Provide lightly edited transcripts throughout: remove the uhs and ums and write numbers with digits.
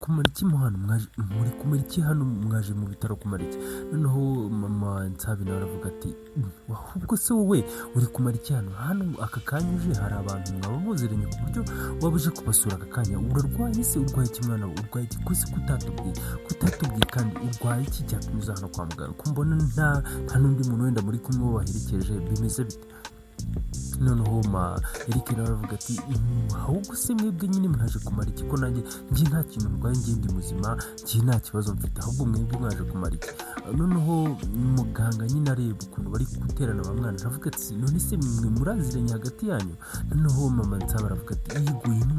kumara iki mo hano muri kumara iki hano mwaje mu bitaro kumara iki?" Noneho mama Nsabi nawe aravuga ati "ahubwo se wowe uri kumara iki hano aka kanya uje hari abantu mwaba muziranye ku buryo waba uje kubasura aka kanya, urarwaye se urwaye iki mwana we urwaye iki ko se kutatubwiye kandi urwaye iki cyatuma uza hano kwa muganga ko mbona nta n'undi muntu wenda muri kumwe waherekeje bimeze bite?" Noneho Eric nawe aravuga ati "ahubwo se mwebwe nyine mwaje kumara iki ko nanjye njye nta kintu ndwaye njye ndi muzima njye nta kibazo mfite ahubwo mwebwe mwaje kumara iki?" Noneho muganga nyine areba ukuntu bari guterana ba mwana aravuga ati "none se mwe muraziranye hagati yanyu?" Noneho mama Nsaba aravuga ati "yego uyu ni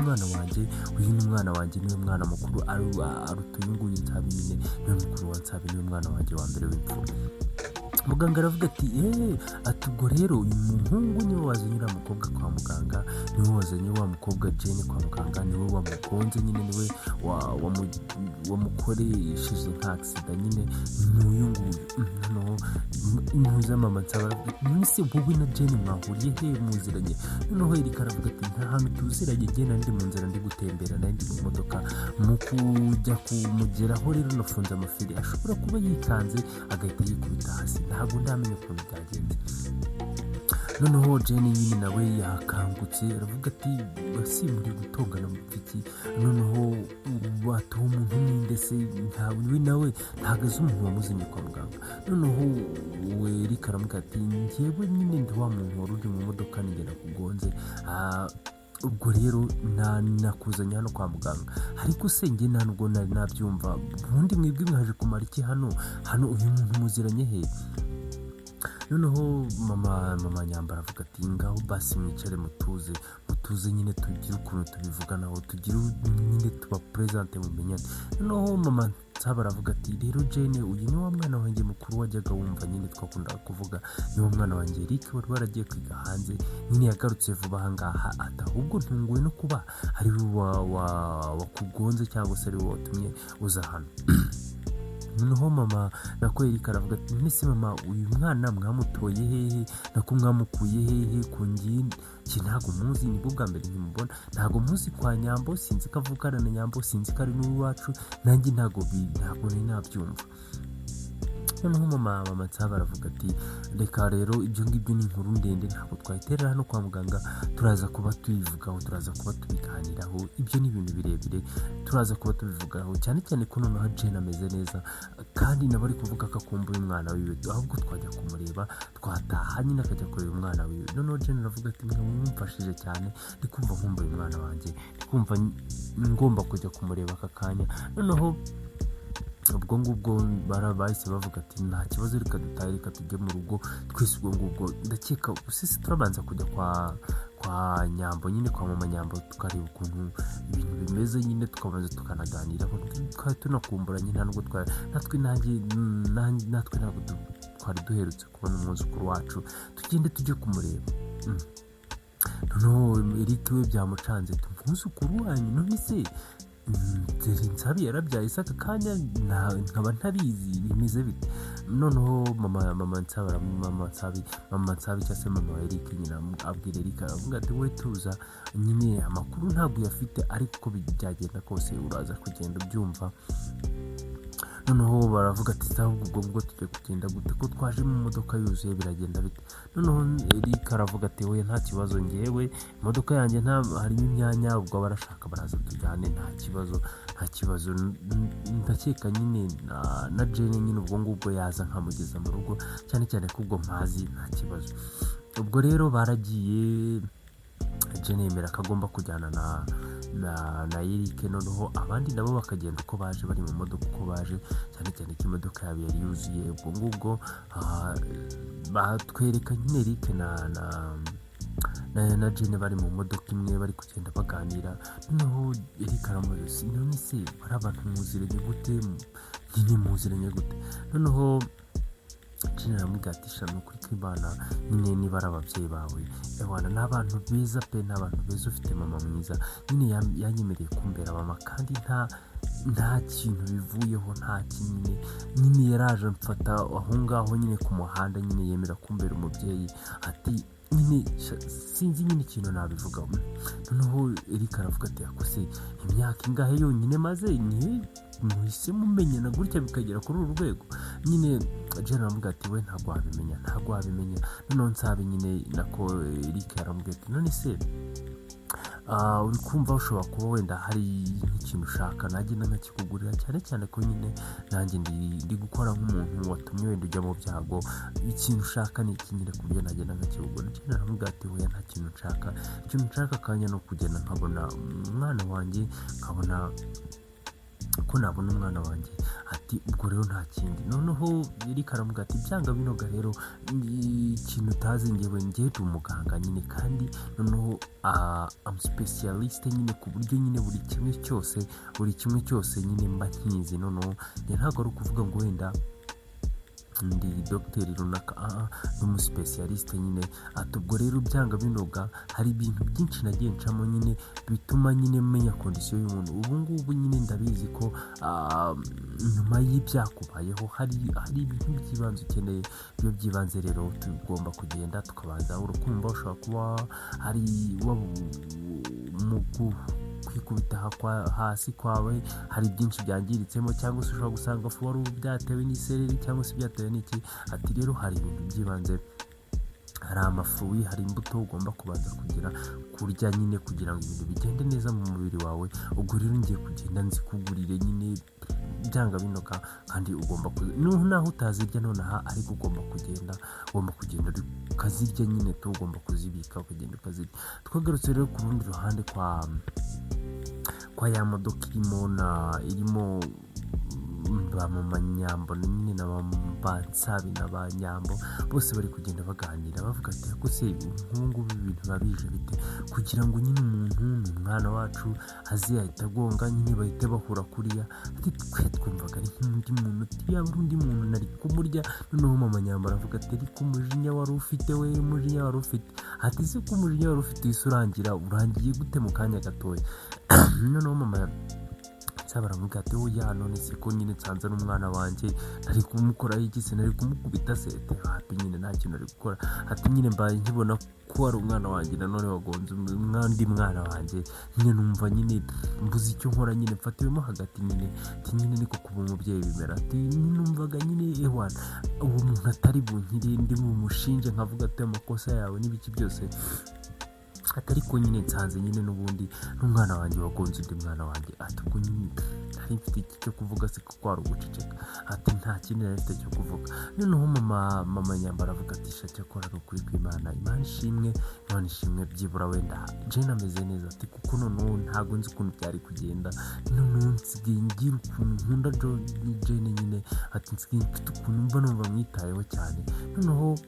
umwana wanjye niwe mwana mukuru aruta uyu nguyu Nsabi nyine niwe mukuru wa Nsabi niwe mwana wanjye wa mbere w'imfura." Muganga aravuga ati ati ubwo rero uyu muhungu niwe wazanye uriya mukobwa kwa muganga, niwe wazanye wa mukobwa Jane kwa muganga, niwe wamugonze nyine, niwe wamukoresheje nka agisida nyine n'uyu nguyu." Noneho impuza mama Nsaba aravuga ati "none se wowe na Jane mwahuriye he muziranye?" Noneho Eric aravuga ati "nta hantu tuziranye njye ndi mu nzira ndi gutembera ndi mu modoka mu kujya kumugeraho rero nafunze amafiri ashobora kuba yikanze agahita yikubita hasi ntabwo ndamenya ukuntu byagenze." Noneho Jane nyine nawe yakangutse aravuga ati "basi muri gutongana mupfiki noneho batuha umuntu ninde se ntawe nawe ntabwo azi umuntu wamuzanye kwa muganga." Noneho Eric aravuga ati "njyewe nyine ndi wa muntu wari uri mu modoka nigenda kugonze ubwo rero nakuzanye hano kwa muganga ariko se njye nta nubwo nari nabyumva ubundi mwebwe mwaje kumara iki hano uyu muntu muziranye he?" Noneho mama Nyambara avuga ati "ngaho basi mwicare mutuze nyine tugire ukuntu tubivuganaho tugire nyine tuba presente mumenyane." Noneho mama Nsaba aravuga ati "rero Jane uyu ni wa mwana wanjye mukuru wajyaga wumva nyine twakundaga kuvuga ni wa mwana wanjye Eric wari waragiye kwiga hanze nyine yagarutse vuba aha ngaha ati ahubwo ntunguwe no kuba ari we wakugonze cyangwa se ari we watumye uza hano." Noneho mama nako Eric aravuga ati "none se mama uyu mwana mwamutoye hehe nako mwamukuye hehe ku ngini ntabwo muzi nibwo bwa mbere nkimubona ntabwo muzi kwa Nyambo sinzi ko avukana na Nyambo sinzi ko ari n'uwacu nanjye ntabwo nari nabyumva." Noneho mama Nsaba aravuga ati "reka rero ibyo ngibyo ni inkuru ndende ntabwo twayiterera hano kwa muganga turaza kuba tuyivugaho turaza kuba tubiganiraho ibyo ni ibintu birebire turaza kuba tubivugaho cyane cyane ko noneho Jane ameze neza kandi nabo ari kuvuga ko akumbuye umwana wiwe ahubwo twajya kumureba twataha nyine akajya kureba umwana wiwe." Noneho Jane aravuga ati "mwamumfashije cyane ndi kumva nkumbuye umwana wanjye ndi kumva ngomba kujya kumureba aka kanya." Noneho ubwo ngubwo bahise bavuga ati "nta kibazo reka dutahe reka tujye mu rugo twese." Ubwo ngubwo ndakeka sisi turabanza kujya kwa Nyambo nyine kwa mama Nyambo tukareba ukuntu ibintu bimeze nyine tukabanza tukanaganira twari tunakumburanye natwe ntabwo twari duherutse kubona umwuzukuru wacu tugende tujye kumureba. Noneho Eric we byamucanze "umwuzukuru wanyu none se Nsabi yarabyaye se aka kanya nkaba ntabizi bimeze bite?" Noneho mama Nsabi cyangwa se mama wa Eric nyine abwira Eric aravuga ati "we tuza nyine amakuru ntabwo uyafite ariko uko byagenda kose uraza kugenda ubyumva." Noneho baravuga ati "ahubwo ubwo tujya kugenda gute ko twaje mu modoka yuzuye biragenda bite?" Noneho Eric aravuga ati "we nta kibazo njyewe imodoka yanjye harimo imyanya ubwo barashaka baraza tujyane nta kibazo ndakeka nyine na Jane nyine ubwo ngubwo yaza nkamugeza mu rugo cyane cyane ko ubwo mpazi nta kibazo." Ubwo rero baragiye Jane yemera ko agomba kujyana na Eric noneho abandi nabo bakagenda uko baje bari mu modoka uko baje cyane cyane ko imodoka yabo yari yuzuye. Ubwo ngubwo batwereka nyine Eric na Jane bari mu modoka imwe bari kugenda baganira. Noneho Eric aramubaza "none se bari abantu muziranye gute nyine muziranye gute?" Noneho Jane aramubwira ati "shano kuri kw'Imana nyine niba ari ababyeyi bawe ewana ni abantu beza pe ni abantu beza ufite mama mwiza nyine yanyemereye kumbera mama kandi nta kintu bivuyeho nta kintu nyine yaraje mfata aho ngaho nyine ku muhanda nyine yemera kumbera umubyeyi ati nyine sinzi nyine ikintu nabivuga. Noneho Eric aravuga ati akose imyaka ingahe yonyine maze muhise mumenyana gutya bikagera kuri uru rwego. Nyine Jen aramubwira ati we ntabwo wabimenya. Noneho Nsabe nyine nako Eric aramubwira ati none se uri kumva ushobora kuba wenda hari nk'ikintu ushaka nagenda nkakikugurira, cyane cyane ko nyine nanjye ndi gukora nk'umuntu watumye wenda ujya mu byago, ikintu ushaka ni iki nyine ku buryo nagenda nkakikugurira. Jen aramubwira ati oya nta kintu nshaka, ikintu nshaka akanya no kugenda nkabona umwana wanjye, nkabona ko nabona umwana wanjye. Ati ubwo rero nta kindi. Noneho Eric aramubwira ati byanga binoga rero ikintu utazi njyewe ndi umuganga nyine, kandi noneho am specialist nyine ku buryo nyine buri kimwe cyose nyine mba nkizi. Noneho njye ntabwo ari ukuvuga ngo wenda ndi dogiteri runaka, ni umusipesiyalisite nyine. Ati ubwo rero byanga binoga hari ibintu byinshi nagiye ncamo nyine bituma nyine menya kondisiyo y'umuntu. Ubu ngubu nyine ndabizi ko nyuma y'ibyakubayeho hari ibintu by'ibanze ukeneye. Ibyo by'ibanze rero tugomba kugenda tukabanza urukumva ushobora kuba hari kwikubita hasi kwawe hari byinshi byangiritsemo, cyangwa se ushobora gusanga wari byatewe n'isereri cyangwa se byatewe n'iki. Ati rero hari ibintu by'ibanze, hari amafu, hari imbuto ugomba kubanza kurya nyine kugira ngo ibintu bigende neza mu mubiri wawe. Ubwo rero ngiye kugenda nzikugurire nyine byanga binoga, kandi ugomba naho utazirya nonaha ariko ugomba kugenda ukazirya nyine, ugomba kuzibika ukagenda ukazirya. Twagarutse rero ku rundi ruhande kwa ya modoka irimo ba mama Nyambo nyine na ba Nsabe na ba Nyambo, bose bari kugenda baganira bavuga ati akose nk'ubu ibintu babije bite kugira ngo nyine umuntu n'umwana wacu aze ahita agonga nyine bahite bahura kuriya. Ati twe twumvaga ari nk'undi muntu, yaba undi muntu nari kumurya. Noneho mama Nyambo aravuga ati ariko umujinya wari ufite. Ati se ko umujinya wari ufite urangiye gute mu kanya gatoya? Noneho mama baramubwira ati oya none se ko nyine nsanze n'umwana wanjye nari kumukoraho iki se, nari kumukubita se? Hapi nyine nta kintu ari gukora. Ati nyine mbaye nkibona ko ari umwana wanjye nanone wagonze undi mwana wanjye, nyine numva nyine mbuze icyo nkora, nyine mfatiwemo hagati nyine. Ati nyine niko kuba umubyeyi bimera. Ati numvaga nyine ewana uwo muntu atari bunkire, ndi mu mushinje nkavuga ati amakosa yawe n'ibiki byose. Atari ko nyine nsanze nyine n'ubundi n'umwana wanjye wagonze undi mwana wanjye. Ati ubwo nyine nari mfite iki cyo kuvuga se ko kwari uguceceka. Ati nta kindi nari mfite cyo kuvuga. Noneho mama Nyambo aravuga ati cyakora ari ukuri kw'Imana, Imana ishimwe byibura wenda Jen ameze neza. Ati kuko noneho ntabwo nzi ukuntu byari kugenda, noneho nsigaye ngira ukuntu nkunda Jen nyine. Ati nsigaye mfite ukuntu mba numva mwitayeho cyane. Noneho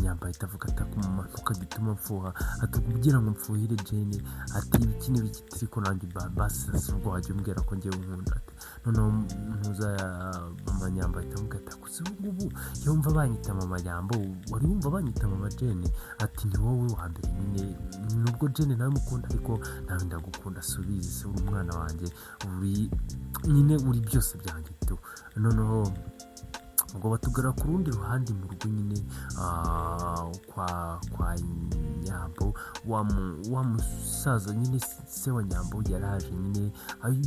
Nyambo ahita avuga ati akumanuka gituma mfuha. Ati kugira ngo mfuhire Jen, ati ibiki n'ibiki ariko nanjye basi ubwo wajya umbwira ko ngewe nkunda. Ati noneho mama Nyambo ahita avuga ati akuze ubu yumva banyita mama Nyambo, wari wumva banyita mama Jen? Ati ni wowe wa mbere nyine, nubwo Jen nawe mukunda ariko nawe ndagukunda, subizi se uri umwana wanjye, uri byose byanjye tu. Noneho ngo batugara ku rundi ruhande mu rugo nyine kwa Nyambo, wa musaza nyine se wa Nyambo yaraje nyine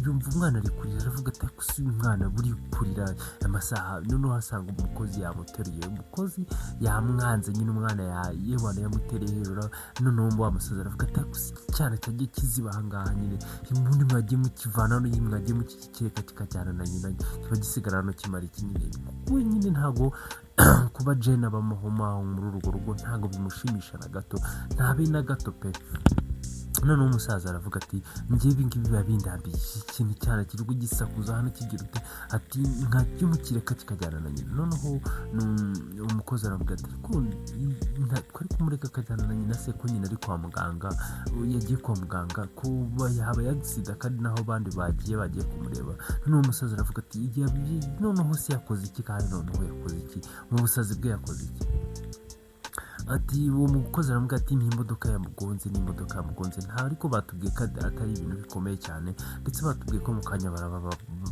yumva umwana ari kurira, aravuga ati kusi umwana buri kurira amasaha. Noneho asanga umukozi yamuteruye, umukozi yamwanze nyine, umwana yewana yamutereye hejuru. Noneho wa musaza aravuga ati kusi cyane cyagiye kiziba ahangaha nyine, ubundi mwagiye mukivana hano, mwagiye mukikireka kikajyana na nyina, kiba gisigara hano kimara iki nyine. We nyine ntabwo kuba Jen abamuhoma muri urwo rugo ntabwo bimushimisha na gato, ntabe na gato pe. Noneho umusaza aravuga ati njye ibingibi biba bindambiye, ikintu cyane kirwa gisakuza hano kigira ute. Ati nkajya mukireka kikajyana na nyina. Noneho umukozi aravuga ati twari kumureka akajyana na nyina se ko nyina ari kwa muganga, yagiye kwa muganga ko yaba yagisida kandi naho abandi bagiye kumureba. Noneho umusaza aravuga ati noneho se yakoze iki? Kandi noneho yakoze iki mu busazi bwe? Yakoze iki? ati uwo mukozi aramubwira ati n'imodoka yamugonze nta ariko batubwiye ko atari ibintu bikomeye cyane ndetse batubwiye ko mu kanya baraba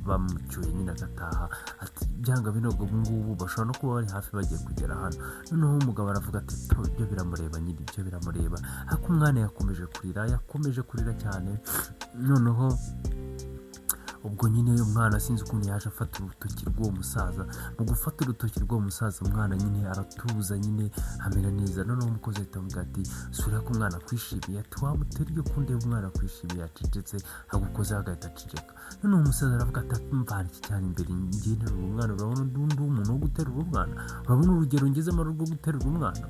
bamucyuye nyine agataha ati byanga binogo ngubu bashobora no kuba bari hafi bagiye kugera hano. Noneho umugabo aravuga ati ibyo biramureba nyine ibyo biramureba ariko umwana yakomeje kurira cyane. Noneho ubwo nyine umwana sinzi ukuntu yaje afata urutoki rw'uwo musaza, mu gufata urutoki rw'uwo musaza umwana nyine aratuza nyine amera neza. Noneho umukozi ahita avuga ati sura ko umwana akwishimiye, ati wamutera iyo kundeba umwana akwishimiye yacecetse agukozeho agahita aceceka. Noneho umusaza aravuga ati mvana iki cyane imbere ngiye nterura umwana, urabona undi umuntu wo guterura umwana, urabona urugero ngezemo rwo guterura umwana.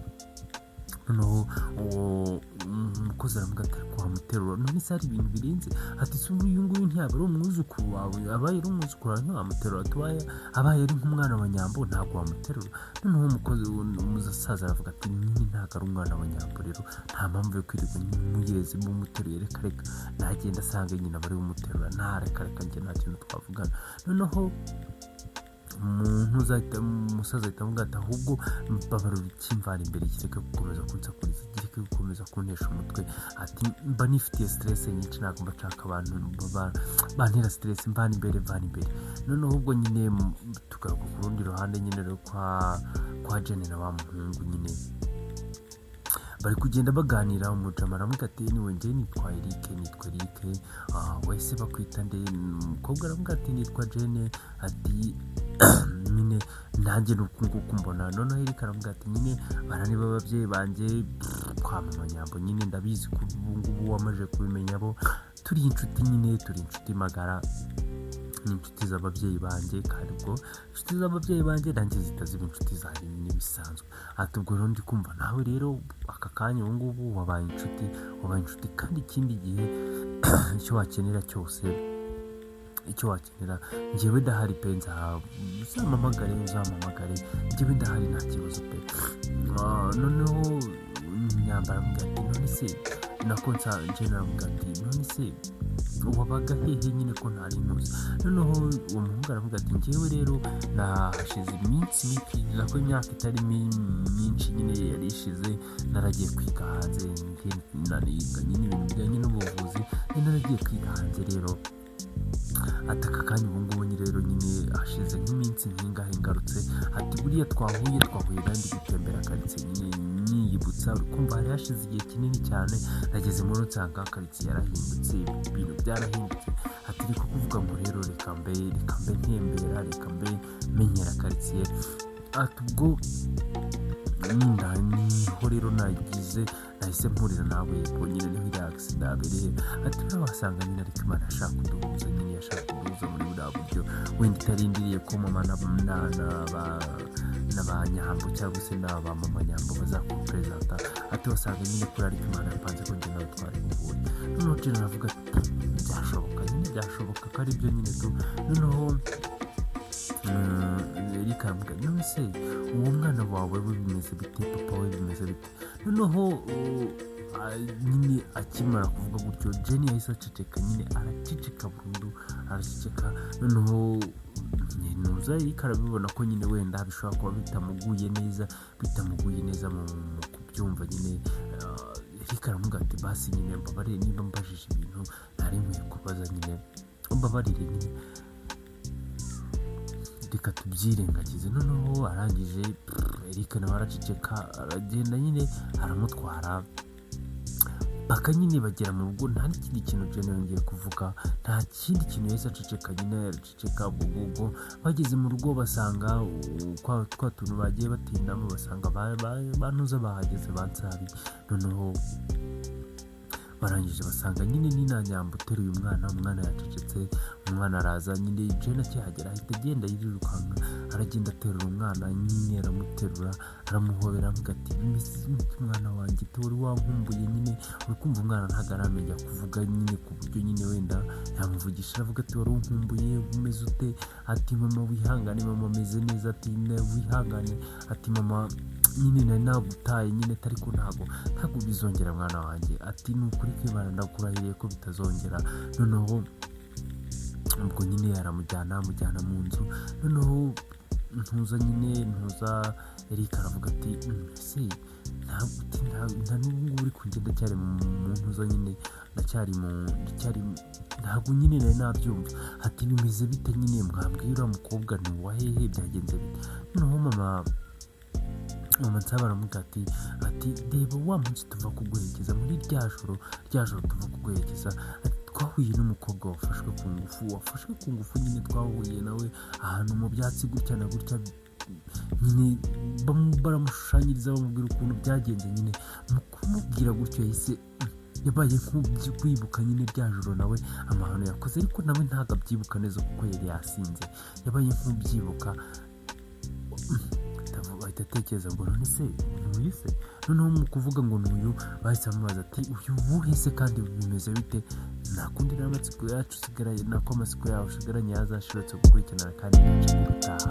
Noneho uwo umukozi aramubwira ati wamuterura none se hari ibintu birenze, ati se uyu nguyu ntiyaba ari umwuzukuru wawe, abaye ari umwuzukuru wawe ntiwamuterura, abaye ari nk'umwana wa nyambo ntabwo wamuterura. Noneho umusaza aravuga ati nyine ntabwo ari umwana wa nyambo, rero nta mpamvu yo kwirirwa muyeze mumuteruye, reka nagenda asanga nyine abari bumuterura, reka njye nta kintu twavugana. Noneho umusaza ahita avuga ati ahubwo babarura ikimvana imbere kireke gukomeza kunsakuriza, kireke gukomeza kuntesha umutwe, ati mba nifitiye stress nyinshi ntabwo mba nshaka abantu bantera stress, mvana imbere. Noneho ubwo nyine tugaruka ku rundi ruhande nyine rero kwa Jane na wa muhungu nyine bari kugenda baganira. Umujama aramubwira ati niwe njye nitwa Eric, wese bakwita nde? Umukobwa aramubwira ati nitwa Jane, ati nyine nanjye nuko nguko mbona. Noneho Eric aramubwira ati nyine barani b'ababyeyi banjye kwa mama Nyambo, nyine ndabizi ko ubu ngubu wamaze kubimenya, bo turi inshuti magara, ni inshuti z'ababyeyi banjye, kandi ubwo inshuti z'ababyeyi banjye nanjye zitaziba inshuti zanjye nyine bisanzwe. Ati ubwo rero ndi kumva nawe rero aka kanya ubu ngubu wabaye inshuti kandi ikindi gihe icyo wakenera njyewe ndahari pe, uzampamagare njyewe ndahari nta kibazo pe. Noneho Nyambara aramubwira ati none se nako Jane aramubwira ati none se wabaga hehe nyine ko ntari ntuzi. Noneho uwo muhungu aravuga ati njyewe rero nahashize iminsi mike, nako imyaka itari myinshi nyine yari ishize, naragiye kwiga hanze naniga nyine ibintu bijyanye n'ubuvuzi, naragiye kwiga hanze. Rero ati aka kanya ubu ngubu rero nyine hashize nk'iminsi nkingahe ngarutse, ati buriya twahuye kandi gutembera karitsiye nyine nyiyibutsa, ukumva hari hashize igihe kinini cyane, nageze muri nsanga karitsiye yarahindutse, ibintu byarahindutse. Ati ariko kuvuga ngo rero reka mbe ntembera, reka mbe menyera karitsiye. Ati ubwo niho rero nahise mpurira nawe ubwo nyine niho iriya accident yabereye. Ati rero wasanga nyine ariko Imana yashaka kuduhuza muri buriya buryo, wenda itarindiriye ko mama n'aba Nyambo cyangwa se n'aba mama Nyambo bazakuperezanta. Ati wasanga nyine kuri ariko Imana yapanze ko njye nawe twari buhure. Noneho Jane aravuga ati byashoboka ko ari byo nyine tu. Noneho Eric aramubwira none se uwo mwana wawe we bimeze bite, papa we bimeze bite? Noneho nyine akimara kuvuga gutyo Jane yahise aceceka, nyine araceceka burundu, araceceka. Noneho nuza Eric arabibona ko nyine wenda bishobora kuba bitamuguye neza mu kubyumva nyine. Eric aramubwira ati basi nyine mbabarire niba mbajije ibintu ntari nkwiye kubaza, nyine mbabarire nyine reka tubyirengagize. Noneho arangije Eric nawe araceceka, aragenda nyine aramutwara paka nyine bagera mu rugo. Nta n'ikindi kintu Jane yongeye kuvuga, nta kindi kintu yahise aceceka, nyine yaraceceka. ubwo bageze mu rugo basanga twa tuntu bagiye batindamo, basanga bantuza bahageze bansabi. Noneho barangije basanga nyine Nina Nyambo uteruye umwana yacecetse. Umwana araza nyine Jane akihagera ahita agenda yirukanka, aragenda aterura umwana nyine, aramuterura aramuhobera, avuga ati umwana wanjye wari wankumbuye. Nyine uri kumva umwana ntabwo aramenya kuvuga nyine ku buryo nyine wenda yamuvugisha, aravuga ati wari unkumbuye, umeze ute? Ati mama wihangane, mama ameze neza. Ati wihangane, ati mama nyine nari nagutaye nyine, ariko ntabwo bizongera mwana wanjye. Ati ni ukuri kw'Imana ndakurahiriye ko bitazongera. Noneho ubwo nyine aramujyana mu nzu. Noneho ntuza Eric aravuga ati ese nta n'ubu ngubu uri kugenda cyari mu ntuzo nyine ndacyari ntabwo nyine nari nabyumva. Ati bimeze bite nyine mwambwira mukobwa ni uwahehe byagenze bite? Noneho mama Nsaba aramubwira ati reba wa munsi tuva kuguherekeza muri rya joro tuva kuguherekeza twahuye n'umukobwa wafashwe ku ngufu nyine twahuye nawe ahantu mu byatsi gutya na gutya nyine baramushushanyiriza bamubwira ukuntu byagenze nyine mu kumubwira gutyo yahise yabaye nk'ubyibuka nyine rya joro nawe amahano yakoze, ariko nawe ntabwo abyibuka neza kuko yari yasinze. Yabaye nk'ubyibuka ahita atekereza ngo none se uyu se, noneho mu kuvuga ngo n'uyu bahise bamubaza ati uyu uwuhe se kandi bimeze bite? Nta kundi n'amatsiko yacu usigaranye nako amatsiko yawe usigaranye yazashirutse gukurikirana kandi gace gutaha.